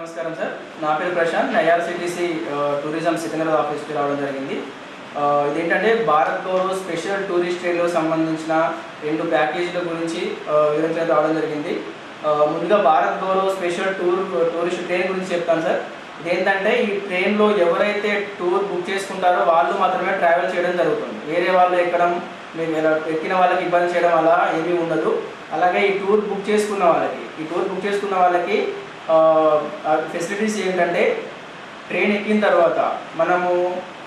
నమస్కారం సార్. నా పేరు ప్రశాంత్. ఐఆర్సిటీసీ టూరిజం సికింద్రాబాద్ ఆఫీస్కి రావడం జరిగింది. ఇదేంటంటే భారత్ గౌరవ్ స్పెషల్ టూరిస్ట్ ట్రైన్లో సంబంధించిన 2 ప్యాకేజీల గురించి వివరించడం రావడం జరిగింది. ముందుగా Bharat Gaurav special tourist train గురించి చెప్తాను సార్. ఇదేంటంటే ఈ ట్రైన్లో ఎవరైతే టూర్ బుక్ చేసుకుంటారో వాళ్ళు మాత్రమే ట్రావెల్ చేయడం జరుగుతుంది. వేరే వాళ్ళు ఎక్కడం, మేము ఎక్కిన వాళ్ళకి ఇబ్బంది చేయడం అలా ఏమీ ఉండదు. అలాగే ఈ టూర్ బుక్ చేసుకున్న వాళ్ళకి ఫెసిలిటీస్ ఏంటంటే ట్రైన్ ఎక్కిన తర్వాత మనము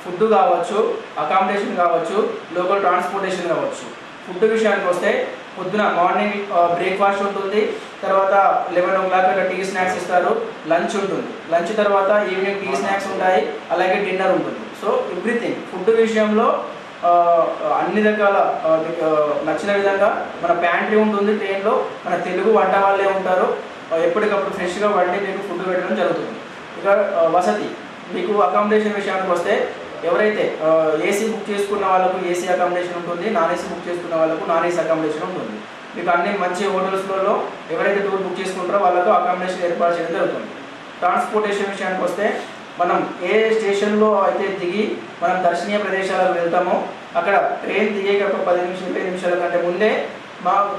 ఫుడ్ కావచ్చు, అకామిడేషన్ కావచ్చు, లోకల్ ట్రాన్స్పోర్టేషన్ కావచ్చు. ఫుడ్ విషయానికి వస్తే పొద్దున మార్నింగ్ బ్రేక్ఫాస్ట్ ఉంటుంది, తర్వాత 11 o'clock అట్లా టీ స్నాక్స్ ఇస్తారు, లంచ్ ఉంటుంది, లంచ్ తర్వాత ఈవినింగ్ టీ స్నాక్స్ ఉంటాయి, అలాగే డిన్నర్ ఉంటుంది. సో ఎవ్రీథింగ్ ఫుడ్ విషయంలో అన్ని రకాల నచ్చిన విధంగా మన ప్యాంట్రీ ఉంటుంది ట్రైన్లో. మన తెలుగు వంట వాళ్ళే ఉంటారు, ఎప్పటికప్పుడు ఫ్రెష్గా వండి మీకు ఫుడ్ పెట్టడం జరుగుతుంది. ఇక వసతి, మీకు అకామిడేషన్ విషయానికి వస్తే ఎవరైతే ఏసీ బుక్ చేసుకున్న వాళ్ళకు ఏసీ అకామిడేషన్ ఉంటుంది, నాన్ ఏసీ బుక్ చేసుకున్న వాళ్ళకు నాన్ ఏసీ అకామిడేషన్ ఉంటుంది. మీకు అన్ని మంచి హోటల్స్లలో ఎవరైతే టూర్ బుక్ చేసుకుంటారో వాళ్ళకు అకామిడేషన్ ఏర్పాటు చేయడం జరుగుతుంది. ట్రాన్స్పోర్టేషన్ విషయానికి వస్తే మనం ఏ స్టేషన్లో అయితే దిగి మనం దర్శనీయ ప్రదేశాలకు వెళ్తామో అక్కడ ట్రైన్ దిగే ఒక 10 నిమిషాల కంటే ముందే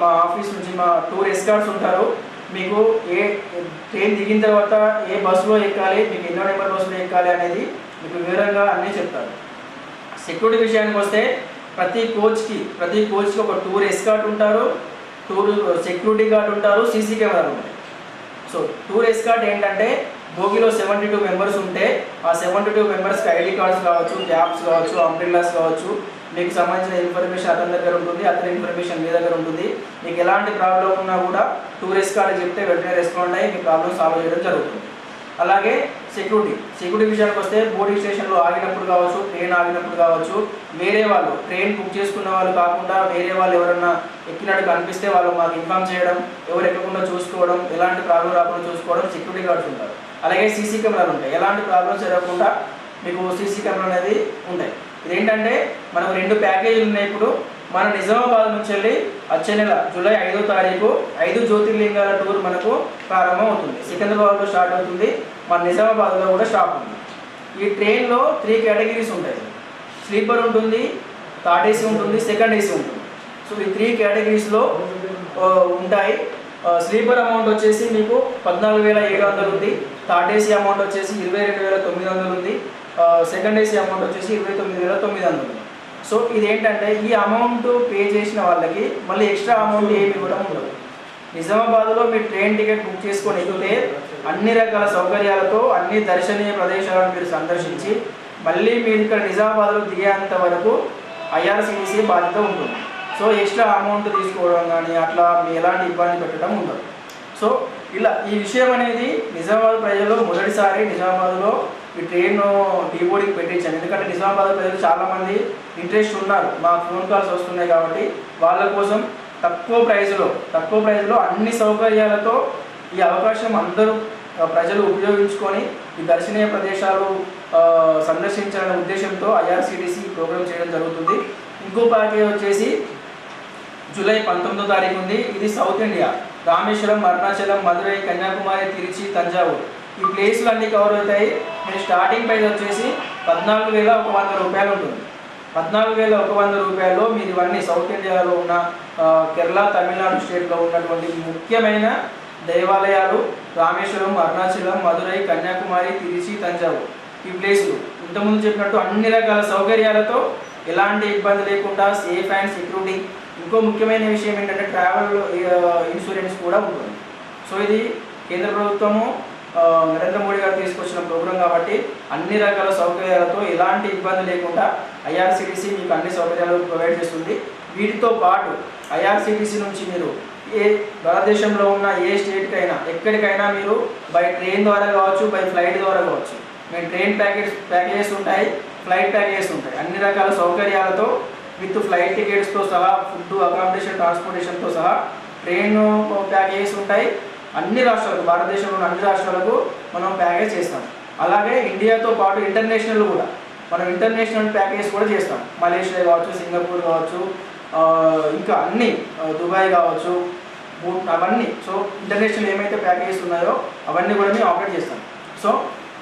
మా ఆఫీస్ నుంచి మా టూర్ ఎస్కార్ట్స్ ఉంటారు. మీకు ఏ ట్రైన్ దిగిన తర్వాత ఏ బస్సులో ఎక్కాలి, మీకు ఎన్నో నెంబర్ బస్సులో ఎక్కాలి అనేది మీకు వివరంగా అన్నీ చెప్తారు. సెక్యూరిటీ విషయానికి వస్తే ప్రతి కోచ్కి ఒక టూర్ ఎస్కార్ట్ ఉంటారు, టూర్ సెక్యూరిటీ గార్డ్ ఉంటారు, సీసీ కెమెరాలు ఉంటాయి. సో టూర్ ఎస్కార్ట్ ఏంటంటే బోగిలో 72 మెంబర్స్ ఉంటే ఆ 72 మెంబర్స్కి ఐడి కార్డ్స్ కావచ్చు, క్యాప్స్ కావచ్చు, అంబ్రెల్లాస్ కావచ్చు, మీకు సంబంధించిన ఇన్ఫర్మేషన్ అతని దగ్గర ఉంటుంది, అతని ఇన్ఫర్మేషన్ మీ దగ్గర ఉంటుంది. మీకు ఎలాంటి ప్రాబ్లం ఉన్నా కూడా టూర్ ఎస్కార్ట్ చెప్తే వెంటనే రెస్పాండ్ అయ్యి మీ ప్రాబ్లమ్ సాల్వ్ చేయడం జరుగుతుంది. అలాగే సెక్యూరిటీ విషయానికి వస్తే బోర్డింగ్ స్టేషన్లో ఆగినప్పుడు కావచ్చు, ట్రైన్ ఆగినప్పుడు కావచ్చు, వేరే వాళ్ళు ట్రైన్ బుక్ చేసుకున్న వాళ్ళు కాకుండా వేరే వాళ్ళు ఎవరన్నా ఎక్కినట్టు కనిపిస్తే వాళ్ళు మాకు ఇన్ఫామ్ చేయడం, ఎవరు ఎక్కకుండా చూసుకోవడం, ఎలాంటి ప్రాబ్లం రాకుండా చూసుకోవడం సెక్యూరిటీ గార్డ్స్ ఉంటారు. అలాగే సీసీ కెమెరాలు ఉంటాయి, ఎలాంటి ప్రాబ్లమ్స్ జరగకుండా మీకు సీసీ కెమెరా అనేది ఉంటాయి. ఇదేంటంటే మనకు 2 ప్యాకేజీలు ఉన్నాయి. ఇప్పుడు మన నిజామాబాద్ నుంచి వెళ్ళి వచ్చే నెల జూలై 5వ తారీఖు 5 జ్యోతిర్లింగాల టూర్ మనకు ప్రారంభం అవుతుంది. సికింద్రాబాద్లో స్టార్ట్ అవుతుంది, మన నిజామాబాద్లో కూడా స్టాప్ ఉంది. ఈ ట్రైన్లో 3 కేటగిరీస్ ఉంటాయి. స్లీపర్ ఉంటుంది, థర్డ్ ఏసీ ఉంటుంది, సెకండ్ ఏసీ ఉంటుంది. సో ఈ 3 కేటగిరీస్లో ఉంటాయి. స్లీపర్ అమౌంట్ వచ్చేసి మీకు 14,700 ఉంది, థర్డ్ ఏసీ అమౌంట్ వచ్చేసి 22,900 ఉంది, సెకండ్ ఏసీ అమౌంట్ వచ్చేసి 29,900 ఉంది. సో ఇదేంటంటే ఈ అమౌంట్ పే చేసిన వాళ్ళకి మళ్ళీ ఎక్స్ట్రా అమౌంట్ ఏమి కూడా ఉండదు. నిజామాబాద్లో మీరు ట్రైన్ టికెట్ బుక్ చేసుకొని ఎక్కితే అన్ని రకాల సౌకర్యాలతో అన్ని దర్శనీయ ప్రదేశాలను మీరు సందర్శించి మళ్ళీ మీరు ఇక్కడ నిజామాబాద్లో దిగేంత వరకు ఐఆర్సిటీసీ బాధ్యత ఉంటుంది. సో ఎక్స్ట్రా అమౌంట్ తీసుకోవడం కానీ అట్లా మీ ఎలాంటి ఇబ్బంది పెట్టడం ఉండదు. సో ఇలా ఈ విషయం అనేది నిజామాబాద్ ప్రజలు మొదటిసారి నిజామాబాద్లో ఈ ట్రైన్ డీబోర్డింగ్ పెట్టించాను. ఎందుకంటే నిజామాబాద్ ప్రజలు చాలామంది ఇంట్రెస్ట్ ఉన్నారు, మాకు ఫోన్ కాల్స్ వస్తున్నాయి కాబట్టి వాళ్ళ కోసం తక్కువ ప్రైజ్లో అన్ని సౌకర్యాలతో ఈ అవకాశం అందరూ ప్రజలు ఉపయోగించుకొని ఈ దర్శనీయ ప్రదేశాలు సందర్శించాలనే ఉద్దేశంతో ఐఆర్సిటీసీ ప్రోగ్రామ్ చేయడం జరుగుతుంది. ఇంకో ప్యాకేజ్ వచ్చేసి జూలై 19వ తారీఖు ఉంది. ఇది సౌత్ ఇండియా, రామేశ్వరం, అరుణాచలం, మదురై, కన్యాకుమారి, తిరుచి, తంజావూరు ఈ ప్లేస్లు అన్నీ కవర్ అవుతాయి. మీరు స్టార్టింగ్ ప్రైస్ వచ్చేసి 14,100 రూపాయలు ఉంటుంది. 14,100 రూపాయల్లో మీరు ఇవన్నీ సౌత్ ఇండియాలో ఉన్న కేరళ, తమిళనాడు స్టేట్లో ఉన్నటువంటి ముఖ్యమైన దేవాలయాలు రామేశ్వరం, అరుణాచలం, మదురై, కన్యాకుమారి, తిరుచి, తంజావూరు ఈ ప్లేసులు ఇంతకుముందు చెప్పినట్టు అన్ని రకాల సౌకర్యాలతో ఎలాంటి ఇబ్బంది లేకుండా సేఫ్ అండ్ సెక్యూరిటీ. ఇంకో ముఖ్యమైన విషయం ఏంటంటే ట్రావెల్ ఇన్సూరెన్స్ కూడా ఉంటుంది. సో ఇది కేంద్ర ప్రభుత్వము నరేంద్ర మోడీ గారు తీసుకొచ్చిన ప్రోగ్రాం కాబట్టి అన్ని రకాల సౌకర్యాలతో ఎలాంటి ఇబ్బంది లేకుండా ఐఆర్సిటీసీ మీకు అన్ని సౌకర్యాలు ప్రొవైడ్ చేస్తుంది. వీటితో పాటు ఐఆర్సిటీసీ నుంచి మీరు భారతదేశంలో ఉన్న ఏ స్టేట్కైనా ఎక్కడికైనా మీరు బై ట్రైన్ ద్వారా కావచ్చు, బై ఫ్లైట్ ద్వారా కావచ్చు. మేము ట్రైన్ ప్యాకేజెస్ ఉంటాయి, ఫ్లైట్ ప్యాకేజెస్ ఉంటాయి. అన్ని రకాల సౌకర్యాలతో విత్ ఫ్లైట్ టికెట్స్తో సహా, ఫుడ్, అకామిడేషన్, ట్రాన్స్పోర్టేషన్తో సహా ట్రైన్ ప్యాకేజెస్ ఉంటాయి. అన్ని రాష్ట్రాలకు, భారతదేశంలోని అన్ని రాష్ట్రాలకు మనం ప్యాకేజ్ చేస్తాం. అలాగే ఇండియాతో పాటు ఇంటర్నేషనల్ కూడా మనం ఇంటర్నేషనల్ ప్యాకేజ్ కూడా చేస్తాం. మలేషియా కావచ్చు, సింగపూర్ కావచ్చు, ఇంకా అన్ని దుబాయ్ కావచ్చు, అవన్నీ. సో ఇంటర్నేషనల్ ఏమైతే ప్యాకేజెస్ ఉన్నాయో అవన్నీ కూడా మేము ఆపరేట్ చేస్తాం. సో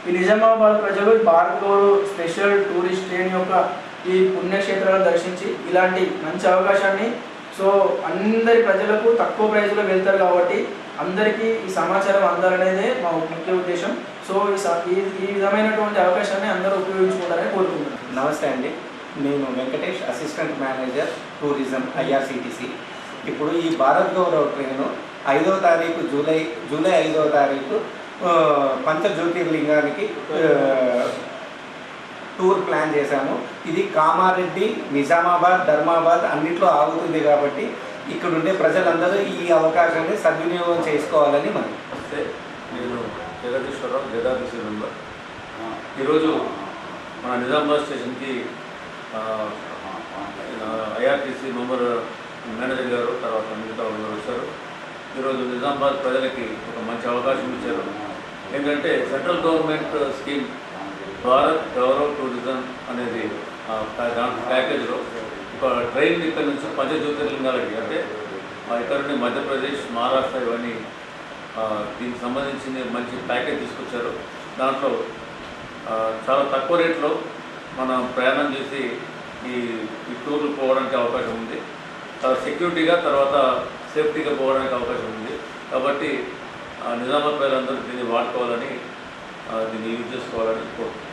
ఈ నిజామాబాద్ ప్రజలు Bharat Gaurav special tourist train యొక్క ఈ పుణ్యక్షేత్రాలను దర్శించి ఇలాంటి మంచి అవకాశాన్ని సో అందరి ప్రజలకు తక్కువ ప్రైజ్లో వెళ్తారు కాబట్టి అందరికీ ఈ సమాచారం అందాలనేదే మా ముఖ్య ఉద్దేశం. సో ఈ విధమైనటువంటి అవకాశాన్ని అందరూ ఉపయోగించుకుంటారని కోరుకుంటున్నాను. నమస్తే అండి, నేను Venkatesh, assistant manager tourism IRCTC. ఇప్పుడు ఈ భారత్ గౌరవ్ ట్రైను 5వ తారీఖు జూలై 5వ తారీఖు పంచజ్యోతిర్లింగానికి టూర్ ప్లాన్ చేశాము. ఇది కామారెడ్డి, నిజామాబాద్, ధర్మాబాద్ అన్నింటిలో ఆగుతుంది కాబట్టి ఇక్కడ ఉండే ప్రజలందరూ ఈ అవకాశాన్ని సద్వినియోగం చేసుకోవాలని మనం. నేను జగదీశ్వరరావు, జేదార్టీసీ మెంబర్. ఈరోజు మన నిజామాబాద్ స్టేషన్కి ఐఆర్టీసీ మెంబర్ మేనేజర్ గారు తర్వాత మిగతా వాళ్ళు వచ్చారు. ఈరోజు నిజామాబాద్ ప్రజలకి ఒక మంచి అవకాశం ఇచ్చారు. ఏంటంటే central government scheme Bharat Gaurav tourism అనేది దాంట్లో ప్యాకేజ్లో ఒక ట్రైన్ ఇక్కడ నుంచి పంచజ్యోతిర్లింగాలకి, అంటే ఇక్కడ నుండి మధ్యప్రదేశ్, మహారాష్ట్ర ఇవన్నీ దీనికి సంబంధించిన మంచి ప్యాకేజ్ తీసుకొచ్చారు. దాంట్లో చాలా తక్కువ రేట్లో మనం ప్రయాణం చేసి ఈ టూర్లు పోవడానికి అవకాశం ఉంది. చాలా సెక్యూరిటీగా తర్వాత సేఫ్టీగా పోవడానికి అవకాశం ఉంది. కాబట్టి నిజామాబాద్ ప్రజలందరూ దీన్ని వాడుకోవాలని, దీన్ని యూజ్ చేసుకోవాలని కోరుకుంటున్నాను.